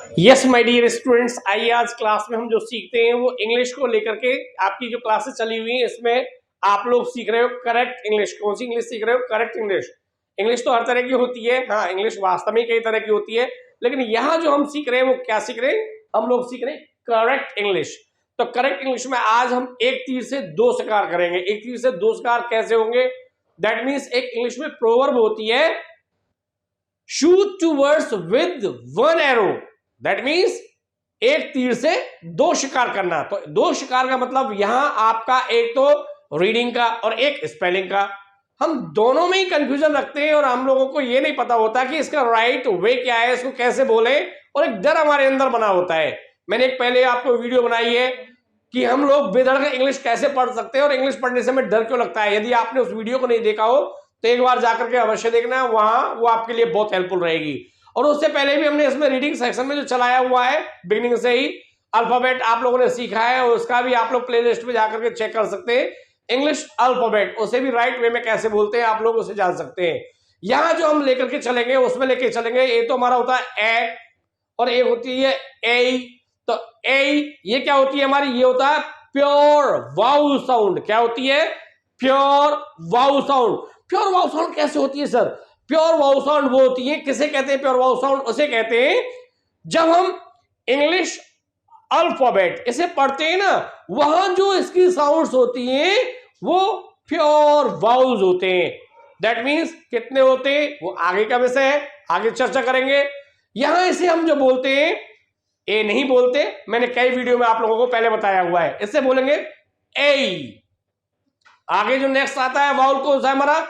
Yes my dear students, आइए आज class में हम जो सीखते हैं वो इंग्लिश को लेकर के। आपकी जो क्लासेस चली हुई हैं इसमें आप लोग सीख रहे हो करेक्ट इंग्लिश। कौन सी इंग्लिश सीख रहे हो? Correct English. इंग्लिश तो हर तरह की होती है, हाँ इंग्लिश वास्तव में कई तरह की होती है, लेकिन यहाँ जो हम सीख रहे हैं वो क्या सीख रहे हैं? हम लोग सीख रहे हैं करेक्ट इंग्लिश। तो करेक्ट इंग्लिश में आज हम एक तीर से दो शिकार करेंगे। एक तीर से दो शिकार कैसे होंगे? दैट मीन्स एक इंग्लिश में प्रोवर्ब होती है, shoot two words with one arrow. That means एक तीर से दो शिकार करना। तो दो शिकार का मतलब यहां आपका एक तो रीडिंग का और एक स्पेलिंग का। हम दोनों में ही कंफ्यूजन रखते हैं और हम लोगों को यह नहीं पता होता कि इसका राइट वे क्या है, इसको कैसे बोले, और एक डर हमारे अंदर बना होता है। मैंने एक पहले आपको वीडियो बनाई है कि हम लोग बेधड़क इंग्लिश कैसे पढ़ सकते हैं और इंग्लिश पढ़ने से हमें डर क्यों लगता है। यदि आपने उस वीडियो को नहीं देखा हो तो एक बार जाकर के अवश्य देखना, वहां वो आपके लिए बहुत हेल्पफुल रहेगी। और उससे पहले भी हमने इसमें रीडिंग सेक्शन में जो चलाया हुआ है बिगिनिंग से ही अल्फाबेट आप लोगों ने सीखा है, और उसका भी आप लोग प्लेलिस्ट में जाकर के चेक कर सकते हैं। इंग्लिश अल्फाबेट उसे भी राइट वे में कैसे बोलते हैं आप लोग उसे जान सकते हैं। यहां जो हम लेकर के चलेंगे उसमें लेके चलेंगे, ए तो हमारा होता है ए और ए होती है ए। तो ए ये क्या होती है हमारी? ये होता है प्योर वाउ साउंड। क्या होती है? Pure wow sound. Pure wow sound कैसे होती है सर? प्योर वाउ साउंड वो होती है, किसे कहते हैं प्योर वाउ साउंड? उसे कहते हैं जब हम इंग्लिश अल्फाबेट इसे पढ़ते हैं ना, वहां जो इसकी साउंड्स होती हैं वो प्योर वाउल्स होते हैं। दैट मींस कितने होते हैं वो आगे का विषय है, आगे चर्चा करेंगे। यहां इसे हम जो बोलते हैं ए नहीं बोलते, मैंने कई वीडियो में आप लोगों को पहले बताया हुआ है। इससे बोलेंगे ए। आगे जो नेक्स्ट आता है वाउल कौन सा है हमारा?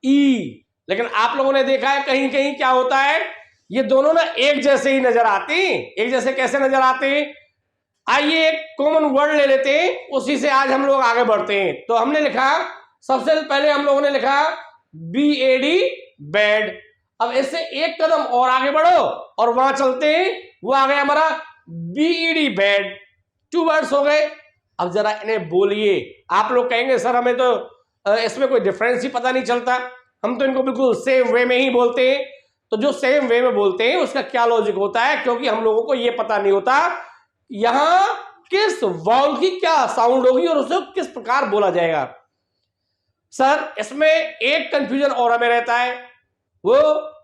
ई। लेकिन आप लोगों ने देखा है कहीं कहीं क्या होता है, ये दोनों ना एक जैसे ही नजर आते हैं। एक जैसे कैसे नजर आते हैं? आइए एक कॉमन वर्ड ले लेते हैं, उसी से आज हम लोग आगे बढ़ते हैं। तो हमने लिखा, सबसे पहले हम लोगों ने लिखा BAD बेड। अब इससे एक कदम और आगे बढ़ो और वहां चलते हैं, वो आ गया हमारा BED बेड। 2 वर्ड्स हो गए। अब जरा इन्हें बोलिए। आप लोग कहेंगे सर हमें तो इसमें कोई डिफरेंस ही पता नहीं चलता, हम तो इनको बिल्कुल सेम वे में ही बोलते हैं। तो जो सेम वे में बोलते हैं उसका क्या लॉजिक होता है? क्योंकि हम लोगों को यह पता नहीं होता यहां किस वाउल की क्या साउंड होगी और उसे किस प्रकार बोला जाएगा। सर इसमें एक कंफ्यूजन और हमें रहता है, वो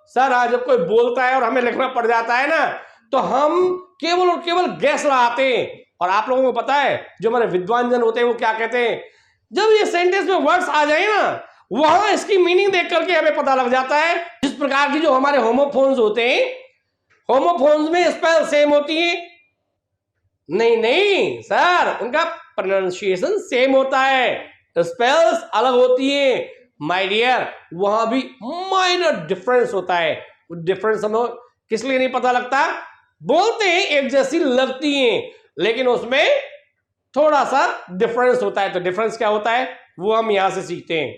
सर आज जब कोई बोलता है और हमें लिखना पड़ जाता है ना, तो हम केवल और केवल गैस लगाते हैं। और आप लोगों को पता है जो हमारे विद्वान जन होते हैं वो क्या कहते हैं? जब ये सेंटेंस में वर्ड्स आ जाए ना, वहां इसकी मीनिंग देख करके हमें पता लग जाता है। जिस प्रकार की जो हमारे होमोफोन्स होते हैं, होमोफोन्स में स्पेल सेम होती है? नहीं सर, उनका प्रोनाउंसिएशन सेम होता है, स्पेल्स अलग होती है माय डियर। वहां भी माइनर डिफरेंस होता है। डिफरेंस हमें किस लिए नहीं पता लगता? बोलते हैं एक जैसी लगती हैं, लेकिन उसमें थोड़ा सा डिफरेंस होता है। तो डिफरेंस क्या होता है वो हम यहां से सीखते हैं।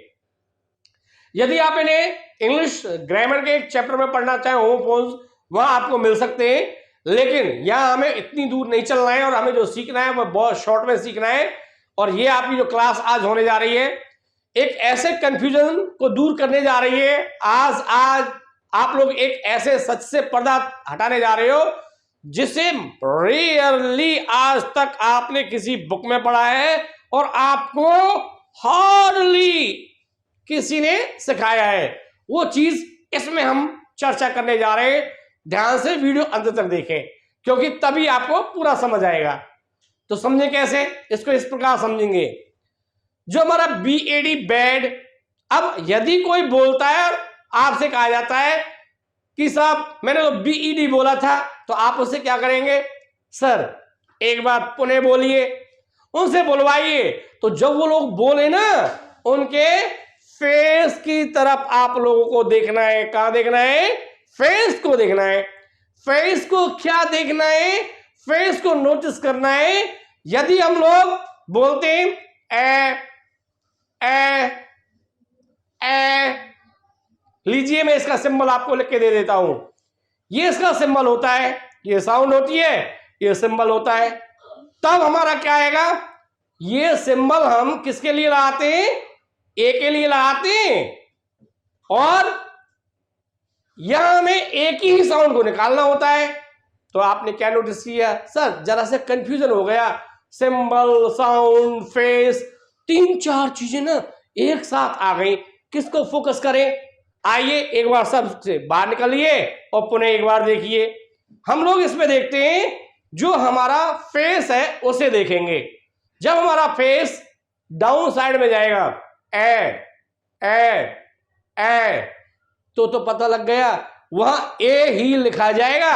यदि आप इन्हें इंग्लिश ग्रामर के एक चैप्टर में पढ़ना चाहें, होमोफोन्स, वहां आपको मिल सकते हैं। लेकिन यहां हमें इतनी दूर नहीं चलना है और हमें जो सीखना है वो बहुत शॉर्ट में सीखना है। और ये आपकी जो क्लास आज होने जा रही है एक ऐसे कंफ्यूजन को दूर करने जा रही है। आज आप लोग एक ऐसे सच से पर्दा हटाने जा रहे हो जिसे रियरली आज तक आपने किसी बुक में पढ़ा है और आपको हार्डली किसी ने सिखाया है। वो चीज इसमें हम चर्चा करने जा रहे हैं। ध्यान से वीडियो अंत तक देखें, क्योंकि तभी आपको पूरा समझ आएगा। तो समझे कैसे? इसको इस प्रकार समझेंगे, जो हमारा BAD बेड। अब यदि कोई बोलता है और आपसे कहा जाता है कि साहब मैंने तो BED बोला था, तो आप उससे क्या करेंगे? सर एक बार पुनः बोलिए, उनसे बुलवाइए। तो जब वो लोग बोले ना, उनके फेस की तरफ आप लोगों को देखना है। कहां देखना है? फेस को देखना है। फेस को क्या देखना है? फेस को नोटिस करना है। यदि हम लोग बोलते हैं ए, लीजिए मैं इसका सिंबल आपको लिख के दे देता हूं। ये इसका सिंबल होता है, ये साउंड होती है, ये सिंबल होता है। तब हमारा क्या आएगा? ये सिंबल हम किसके लिए लगाते हैं? ए के लिए लगाते हैं। और यहां हमें एक ही साउंड को निकालना होता है। तो आपने क्या नोटिस किया सर, जरा से कंफ्यूजन हो गया, सिंबल, साउंड, फेस, 3-4 चीजें ना एक साथ आ गई, किसको फोकस करें? आइए एक बार सबसे बाहर निकलिए और पुनः एक बार देखिए। हम लोग इसमें देखते हैं जो हमारा फेस है उसे देखेंगे। जब हमारा फेस डाउन साइड में जाएगा, ए तो पता लग गया वहां ए ही लिखा जाएगा।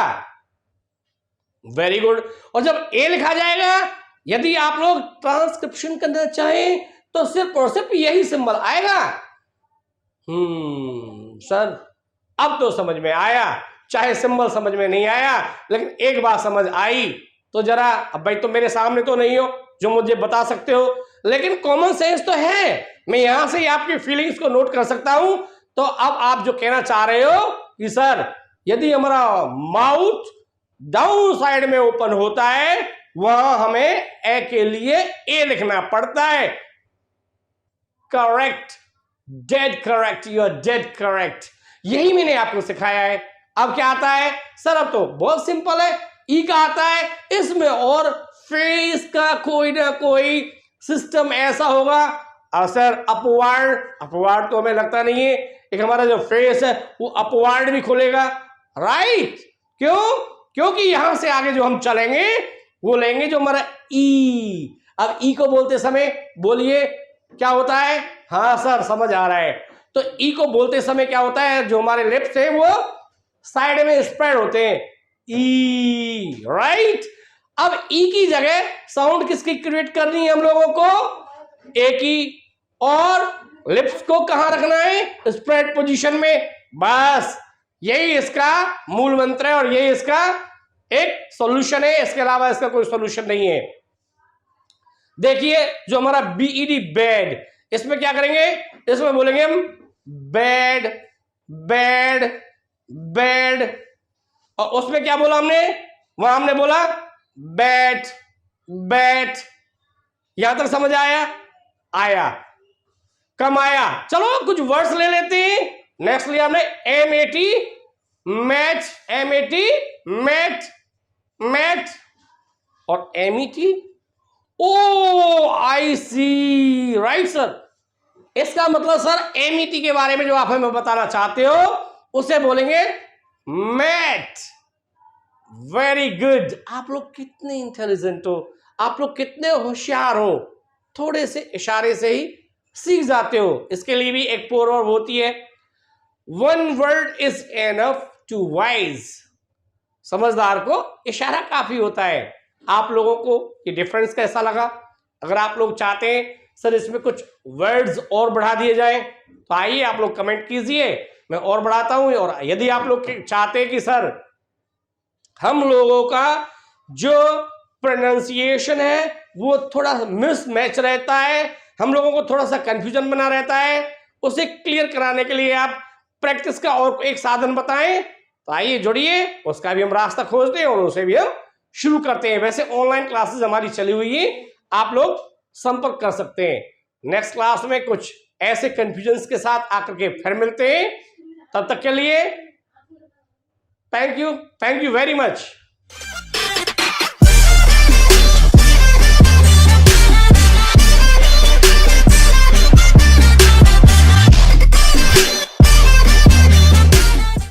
Very good. और जब ए लिखा जाएगा, यदि आप लोग ट्रांसक्रिप्शन करना चाहें तो सिर्फ और सिर्फ यही सिंबल आएगा। सर अब तो समझ में आया, चाहे सिंबल समझ में नहीं आया लेकिन एक बात समझ आई। तो जरा, अब भाई तो मेरे सामने तो नहीं हो जो मुझे बता सकते हो, लेकिन कॉमन सेंस तो है, मैं यहां से ही आपकी फीलिंग्स को नोट कर सकता हूं। तो अब आप जो कहना चाह रहे हो कि सर यदि हमारा माउथ डाउन साइड में ओपन होता है वहां हमें ए के लिए ए लिखना पड़ता है। Correct, dead correct, you are dead correct. यही मैंने आपको सिखाया है। अब क्या आता है सर? अब तो बहुत सिंपल है, ई का आता है इसमें, और फेस का कोई ना कोई सिस्टम ऐसा होगा। और सर अपवार्ड तो हमें लगता नहीं है, एक हमारा जो फेस है वो अपवार्ड भी खुलेगा, राइट? क्यों? क्योंकि यहां से आगे जो हम चलेंगे वो लेंगे जो हमारा ई। अब ई को बोलते समय बोलिए क्या होता है? हाँ सर समझ आ रहा है। तो ई को बोलते समय क्या होता है, जो हमारे लिप्स है वो साइड में स्प्रेड होते हैं, ई, राइट? अब ई की जगह साउंड किसकी क्रिएट करनी है हम लोगों को? ए की। और लिप्स को कहां रखना है? स्प्रेड पोजीशन में। बस यही इसका मूल मंत्र है और यही इसका एक सॉल्यूशन है, इसके अलावा इसका कोई सॉल्यूशन नहीं है। देखिए जो हमारा बीईडी बेड, इसमें क्या करेंगे? इसमें बोलेंगे हम बेड बेड बेड, और उसमें क्या बोला हमने? वहां हमने बोला बैट बैट। यहां तक समझ आया? आया। कम आया? चलो कुछ वर्ड्स ले लेते हैं। नेक्स्ट लिया हमने MAT match, MAT mat mat, और MET O I C, right sir. इसका मतलब सर MET के बारे में जो आप हमें बताना चाहते हो उसे बोलेंगे मैट। Very good. आप लोग कितने इंटेलिजेंट हो, आप लोग कितने होशियार हो, थोड़े से इशारे से ही सीख जाते हो। इसके लिए भी एक प्रोवर्ब होती है, one word is enough to wise. समझदार को इशारा काफी होता है। आप लोगों को ये डिफरेंस कैसा लगा? अगर आप लोग चाहते हैं सर इसमें कुछ वर्ड्स और बढ़ा दिए जाएं तो आइए आप लोग कमेंट कीजिए, मैं और बढ़ाता हूं। और यदि आप लोग चाहते हैं कि सर हम लोगों का जो प्रोनाउंसिएशन है वो थोड़ा मिसमैच रहता है, हम लोगों को थोड़ा सा कंफ्यूजन बना रहता है, उसे क्लियर कराने के लिए आप प्रैक्टिस का और एक साधन बताएं, तो आइए जुड़िए, उसका भी हम रास्ता खोजते हैं और उसे भी हम शुरू करते हैं। वैसे ऑनलाइन क्लासेस हमारी चली हुई है, आप लोग संपर्क कर सकते हैं। नेक्स्ट क्लास में कुछ ऐसे कंफ्यूजन के साथ आकर के फिर मिलते हैं। तब तक के लिए थैंक यू वेरी मच।